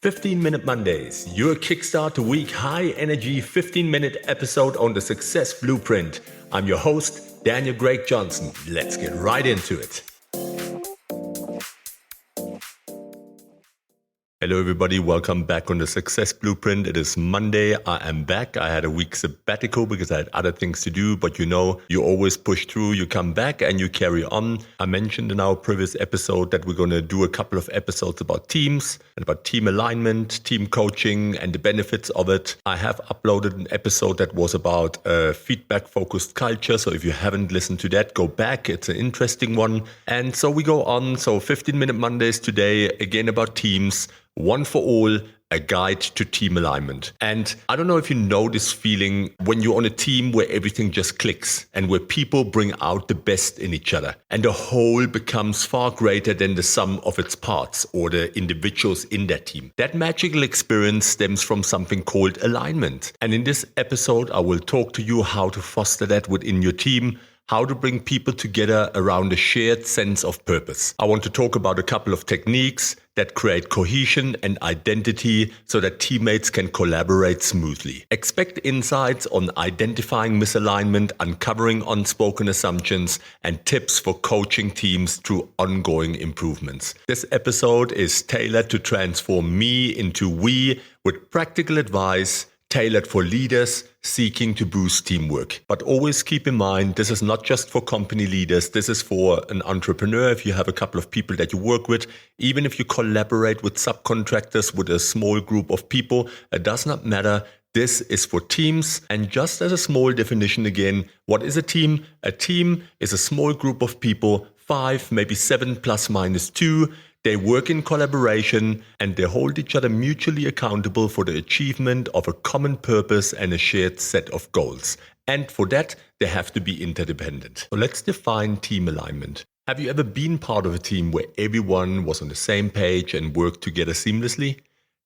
15-Minute Mondays, your kickstart to week high-energy 15-minute episode on the Success Blueprint. I'm your host, Daniel Greg Johnson. Let's get right into it. Hello everybody, welcome back on the Success Blueprint. It is Monday, I am back. I had a week sabbatical because I had other things to do, but you always push through, you come back and you carry on. I mentioned in our previous episode that we're going to do a couple of episodes about teams and about team alignment, team coaching and the benefits of it. I have uploaded an episode that was about feedback-focused culture, so if you haven't listened to that, go back. It's an interesting one. And so we go on. So 15-Minute Mondays today, again about teams. One for all, a guide to team alignment. And I don't know if you know this feeling when you're on a team where everything just clicks and where people bring out the best in each other and the whole becomes far greater than the sum of its parts or the individuals in that team. That magical experience stems from something called alignment. And in this episode, I will talk to you how to foster that within your team, how to bring people together around a shared sense of purpose. I want to talk about a couple of techniques that create cohesion and identity so that teammates can collaborate smoothly. Expect insights on identifying misalignment, uncovering unspoken assumptions, and tips for coaching teams through ongoing improvements. This episode is tailored to transform me into we with practical advice tailored for leaders seeking to boost teamwork. But always keep in mind, this is not just for company leaders. This is for an entrepreneur. If you have a couple of people that you work with, even if you collaborate with subcontractors, with a small group of people, it does not matter. This is for teams. And just as a small definition again, what is a team? A team is a small group of people, 5, maybe 7 plus minus 2. They work in collaboration and they hold each other mutually accountable for the achievement of a common purpose and a shared set of goals. And for that, they have to be interdependent. So let's define team alignment. Have you ever been part of a team where everyone was on the same page and worked together seamlessly?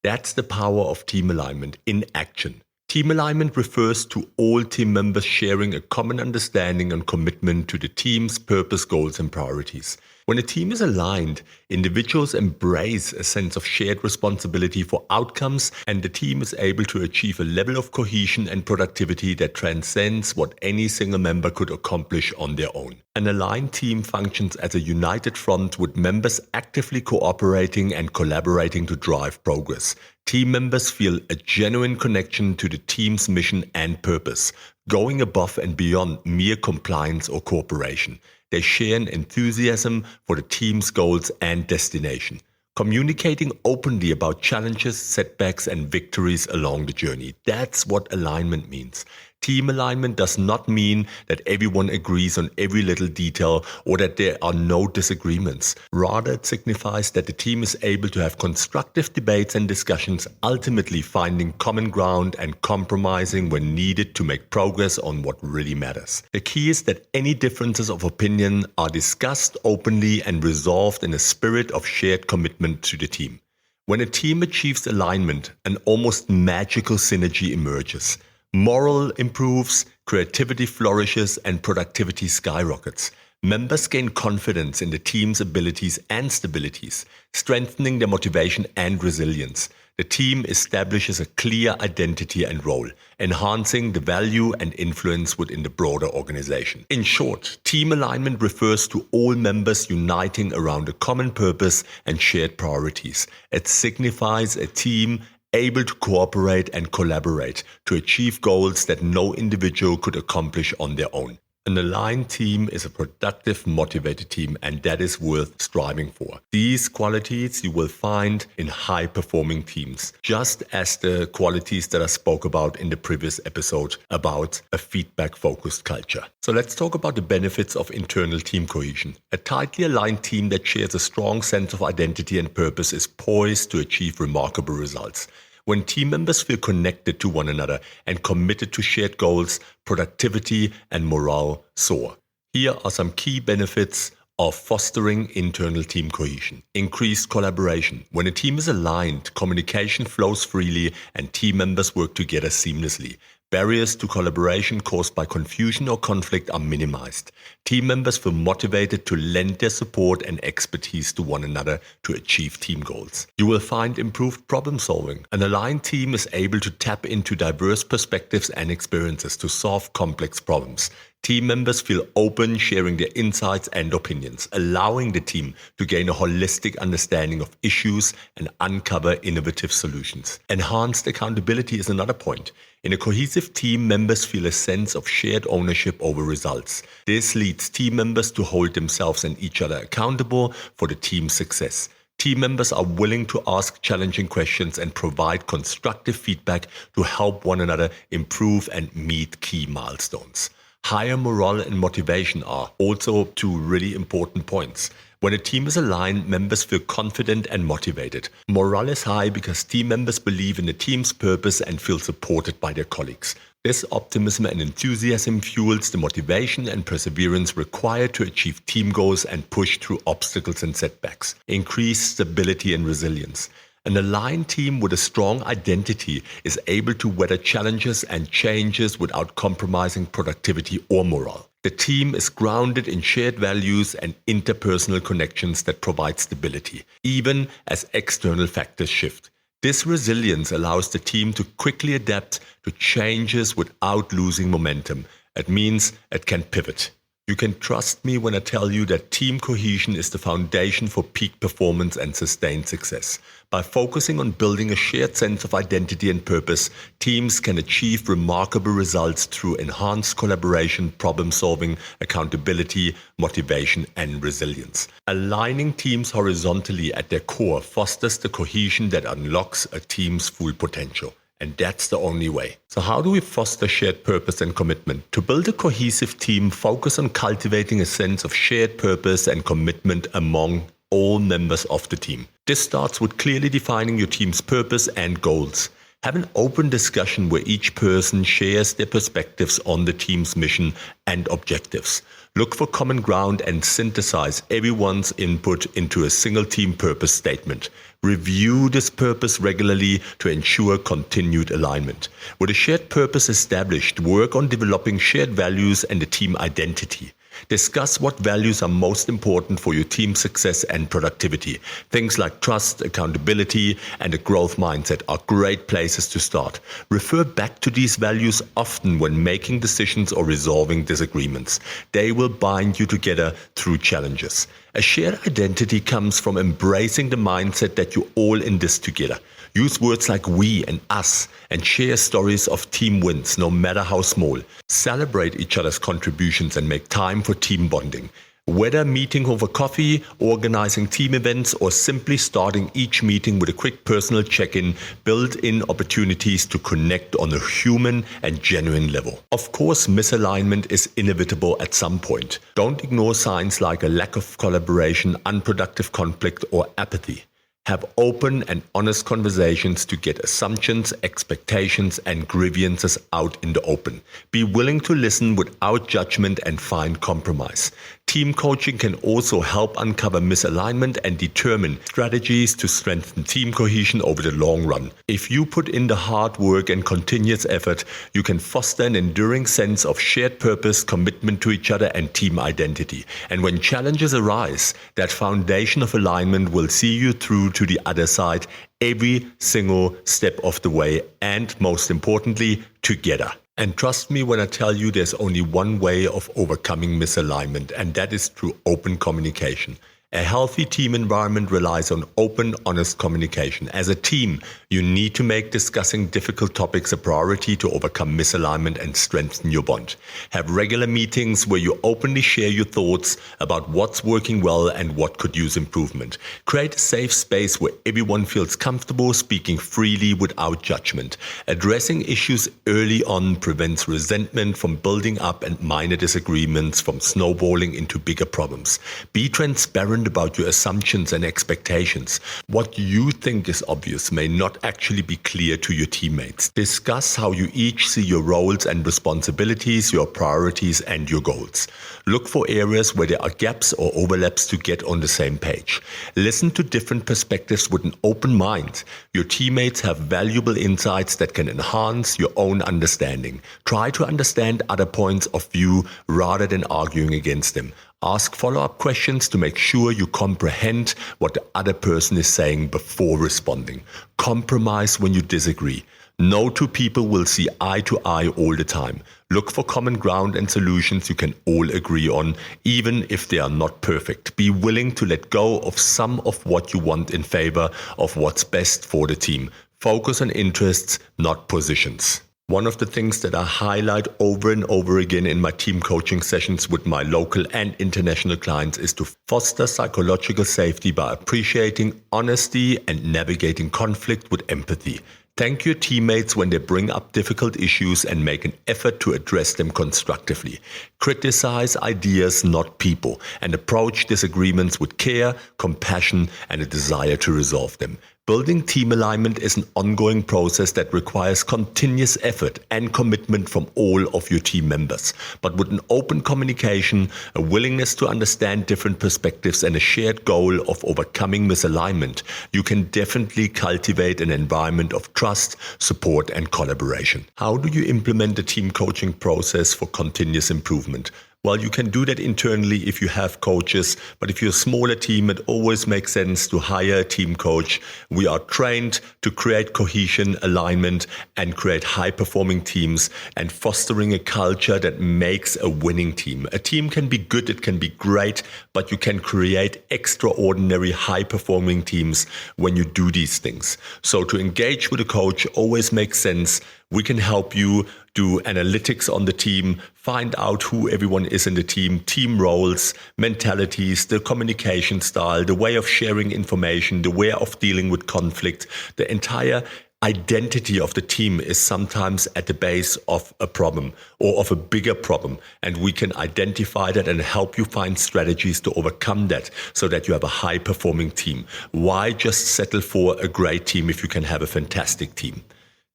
That's the power of team alignment in action. Team alignment refers to all team members sharing a common understanding and commitment to the team's purpose, goals, and priorities. When a team is aligned, individuals embrace a sense of shared responsibility for outcomes, and the team is able to achieve a level of cohesion and productivity that transcends what any single member could accomplish on their own. An aligned team functions as a united front with members actively cooperating and collaborating to drive progress. Team members feel a genuine connection to the team's mission and purpose, going above and beyond mere compliance or cooperation. They share an enthusiasm for the team's goals and destination, communicating openly about challenges, setbacks, and victories along the journey. That's what alignment means. Team alignment does not mean that everyone agrees on every little detail or that there are no disagreements. Rather, it signifies that the team is able to have constructive debates and discussions, ultimately finding common ground and compromising when needed to make progress on what really matters. The key is that any differences of opinion are discussed openly and resolved in a spirit of shared commitment to the team. When a team achieves alignment, an almost magical synergy emerges. Morale improves, creativity flourishes, and productivity skyrockets. Members gain confidence in the team's abilities and stabilities, strengthening their motivation and resilience. The team establishes a clear identity and role, enhancing the value and influence within the broader organization. In short, team alignment refers to all members uniting around a common purpose and shared priorities. It signifies a team able to cooperate and collaborate to achieve goals that no individual could accomplish on their own. An aligned team is a productive, motivated team, and that is worth striving for. These qualities you will find in high-performing teams, just as the qualities that I spoke about in the previous episode about a feedback-focused culture. So let's talk about the benefits of internal team cohesion. A tightly aligned team that shares a strong sense of identity and purpose is poised to achieve remarkable results. When team members feel connected to one another and committed to shared goals, productivity and morale soar. Here are some key benefits of fostering internal team cohesion. Increased collaboration. When a team is aligned, communication flows freely and team members work together seamlessly. Barriers to collaboration caused by confusion or conflict are minimized. Team members feel motivated to lend their support and expertise to one another to achieve team goals. You will find improved problem solving. An aligned team is able to tap into diverse perspectives and experiences to solve complex problems. Team members feel open, sharing their insights and opinions, allowing the team to gain a holistic understanding of issues and uncover innovative solutions. Enhanced accountability is another point. In a cohesive team, members feel a sense of shared ownership over results. This leads team members to hold themselves and each other accountable for the team's success. Team members are willing to ask challenging questions and provide constructive feedback to help one another improve and meet key milestones. Higher morale and motivation are also two really important points. When a team is aligned, members feel confident and motivated. Morale is high because team members believe in the team's purpose and feel supported by their colleagues. This optimism and enthusiasm fuels the motivation and perseverance required to achieve team goals and push through obstacles and setbacks. Increased stability and resilience. An aligned team with a strong identity is able to weather challenges and changes without compromising productivity or morale. The team is grounded in shared values and interpersonal connections that provide stability, even as external factors shift. This resilience allows the team to quickly adapt to changes without losing momentum. It means it can pivot. You can trust me when I tell you that team cohesion is the foundation for peak performance and sustained success. By focusing on building a shared sense of identity and purpose, teams can achieve remarkable results through enhanced collaboration, problem solving, accountability, motivation, and resilience. Aligning teams horizontally at their core fosters the cohesion that unlocks a team's full potential. And that's the only way. So how do we foster shared purpose and commitment? To build a cohesive team, focus on cultivating a sense of shared purpose and commitment among all members of the team. This starts with clearly defining your team's purpose and goals. Have an open discussion where each person shares their perspectives on the team's mission and objectives. Look for common ground and synthesize everyone's input into a single team purpose statement. Review this purpose regularly to ensure continued alignment. With a shared purpose established, work on developing shared values and the team identity. Discuss what values are most important for your team's success and productivity. Things like trust, accountability, and a growth mindset are great places to start. Refer back to these values often when making decisions or resolving disagreements. They will bind you together through challenges. A shared identity comes from embracing the mindset that you're all in this together. Use words like we and us and share stories of team wins, no matter how small. Celebrate each other's contributions and make time for team bonding. Whether meeting over coffee, organizing team events, or simply starting each meeting with a quick personal check-in, build in opportunities to connect on a human and genuine level. Of course, misalignment is inevitable at some point. Don't ignore signs like a lack of collaboration, unproductive conflict, or apathy. Have open and honest conversations to get assumptions, expectations, and grievances out in the open. Be willing to listen without judgment and find compromise. Team coaching can also help uncover misalignment and determine strategies to strengthen team cohesion over the long run. If you put in the hard work and continuous effort, you can foster an enduring sense of shared purpose, commitment to each other, and team identity. And when challenges arise, that foundation of alignment will see you through to the other side every single step of the way, and most importantly, together. And trust me when I tell you there's only one way of overcoming misalignment, and that is through open communication. A healthy team environment relies on open, honest communication. As a team, you need to make discussing difficult topics a priority to overcome misalignment and strengthen your bond. Have regular meetings where you openly share your thoughts about what's working well and what could use improvement. Create a safe space where everyone feels comfortable speaking freely without judgment. Addressing issues early on prevents resentment from building up and minor disagreements from snowballing into bigger problems. Be transparent transparent about your assumptions and expectations. What you think is obvious may not actually be clear to your teammates. Discuss how you each see your roles and responsibilities, your priorities, and your goals. Look for areas where there are gaps or overlaps to get on the same page. Listen to different perspectives with an open mind. Your teammates have valuable insights that can enhance your own understanding. Try to understand other points of view rather than arguing against them. Ask follow-up questions to make sure you comprehend what the other person is saying before responding. Compromise when you disagree. No two people will see eye to eye all the time. Look for common ground and solutions you can all agree on, even if they are not perfect. Be willing to let go of some of what you want in favor of what's best for the team. Focus on interests, not positions. One of the things that I highlight over and over again in my team coaching sessions with my local and international clients is to foster psychological safety by appreciating honesty and navigating conflict with empathy. Thank your teammates when they bring up difficult issues and make an effort to address them constructively. Criticize ideas, not people, and approach disagreements with care, compassion, and a desire to resolve them. Building team alignment is an ongoing process that requires continuous effort and commitment from all of your team members. But with an open communication, a willingness to understand different perspectives, and a shared goal of overcoming misalignment, you can definitely cultivate an environment of trust, support, and collaboration. How do you implement the team coaching process for continuous improvement? Well, you can do that internally if you have coaches, but if you're a smaller team, it always makes sense to hire a team coach. We are trained to create cohesion, alignment, and create high-performing teams and fostering a culture that makes a winning team. A team can be good, it can be great, but you can create extraordinary high-performing teams when you do these things. So to engage with a coach always makes sense. We can help you do analytics on the team, find out who everyone is in the team roles, mentalities, the communication style, the way of sharing information, the way of dealing with conflict. The entire identity of the team is sometimes at the base of a problem or of a bigger problem. And we can identify that and help you find strategies to overcome that so that you have a high-performing team. Why just settle for a great team if you can have a fantastic team?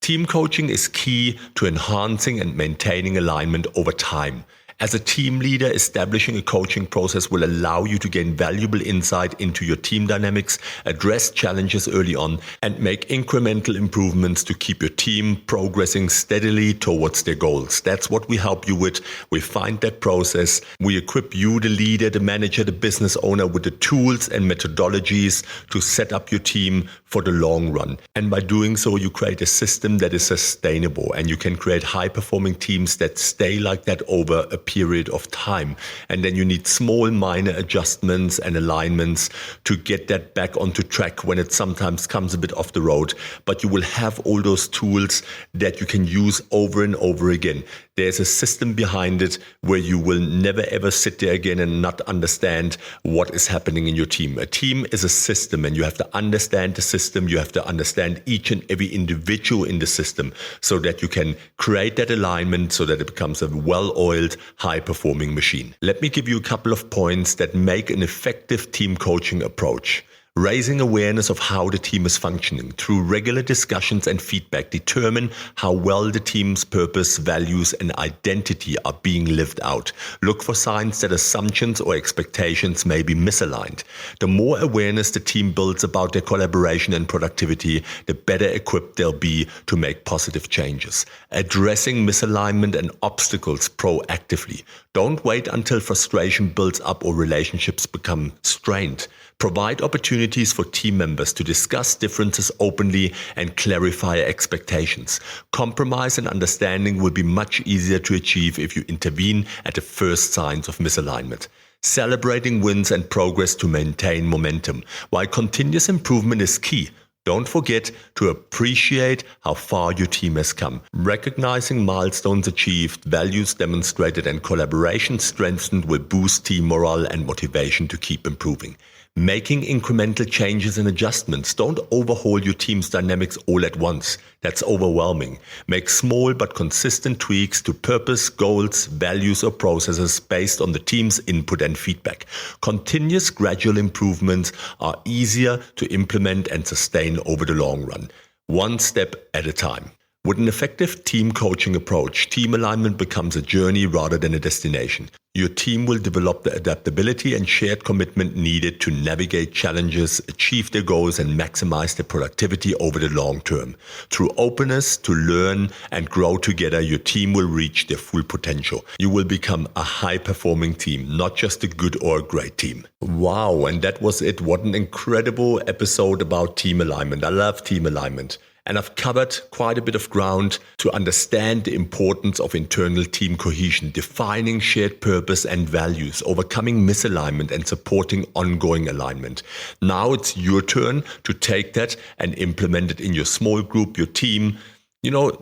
Team coaching is key to enhancing and maintaining alignment over time. As a team leader, establishing a coaching process will allow you to gain valuable insight into your team dynamics, address challenges early on, and make incremental improvements to keep your team progressing steadily towards their goals. That's what we help you with. We find that process. We equip you, the leader, the manager, the business owner, with the tools and methodologies to set up your team for the long run. And by doing so, you create a system that is sustainable, and you can create high-performing teams that stay like that over a period of time. And then you need small minor adjustments and alignments to get that back onto track when it sometimes comes a bit off the road. But you will have all those tools that you can use over and over again. There's a system behind it where you will never ever sit there again and not understand what is happening in your team. A team is a system, and you have to understand the system. You have to understand each and every individual in the system so that you can create that alignment so that it becomes a well-oiled, high-performing machine. Let me give you a couple of points that make an effective team coaching approach. Raising awareness of how the team is functioning through regular discussions and feedback. Determine how well the team's purpose, values, and identity are being lived out. Look for signs that assumptions or expectations may be misaligned. The more awareness the team builds about their collaboration and productivity, the better equipped they'll be to make positive changes. Addressing misalignment and obstacles proactively. Don't wait until frustration builds up or relationships become strained. Provide opportunities for team members to discuss differences openly and clarify expectations. Compromise and understanding will be much easier to achieve if you intervene at the first signs of misalignment. Celebrating wins and progress to maintain momentum. While continuous improvement is key, don't forget to appreciate how far your team has come. Recognizing milestones achieved, values demonstrated, and collaboration strengthened will boost team morale and motivation to keep improving. Making incremental changes and adjustments. Don't overhaul your team's dynamics all at once. That's overwhelming. Make small but consistent tweaks to purpose, goals, values, or processes based on the team's input and feedback. Continuous gradual improvements are easier to implement and sustain over the long run. One step at a time. With an effective team coaching approach, team alignment becomes a journey rather than a destination. Your team will develop the adaptability and shared commitment needed to navigate challenges, achieve their goals, and maximize their productivity over the long term. Through openness to learn and grow together, your team will reach their full potential. You will become a high-performing team, not just a good or a great team. Wow, and that was it. What an incredible episode about team alignment. I love team alignment. And I've covered quite a bit of ground to understand the importance of internal team cohesion, defining shared purpose and values, overcoming misalignment, and supporting ongoing alignment. Now it's your turn to take that and implement it in your small group, your team.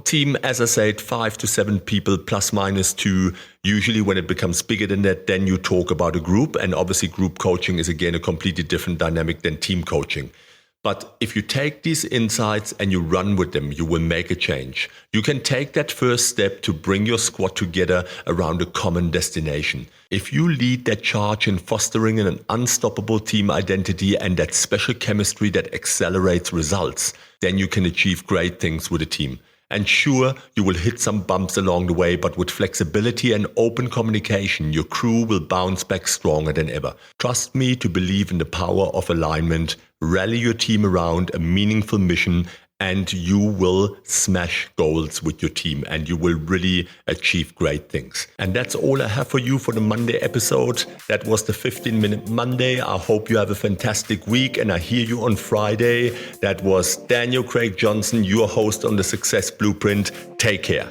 Team, as I said, 5 to 7 people, plus minus 2. Usually when it becomes bigger than that, then you talk about a group. And obviously group coaching is again a completely different dynamic than team coaching. But if you take these insights and you run with them, you will make a change. You can take that first step to bring your squad together around a common destination. If you lead that charge in fostering an unstoppable team identity and that special chemistry that accelerates results, then you can achieve great things with a team. And sure, you will hit some bumps along the way, but with flexibility and open communication, your crew will bounce back stronger than ever. Trust me to believe in the power of alignment. Rally your team around a meaningful mission, and you will smash goals with your team and you will really achieve great things. And that's all I have for you for the Monday episode. That was the 15-minute Monday. I hope you have a fantastic week and I hear you on Friday. That was Daniel Craig Johnson, your host on the Success Blueprint. Take care.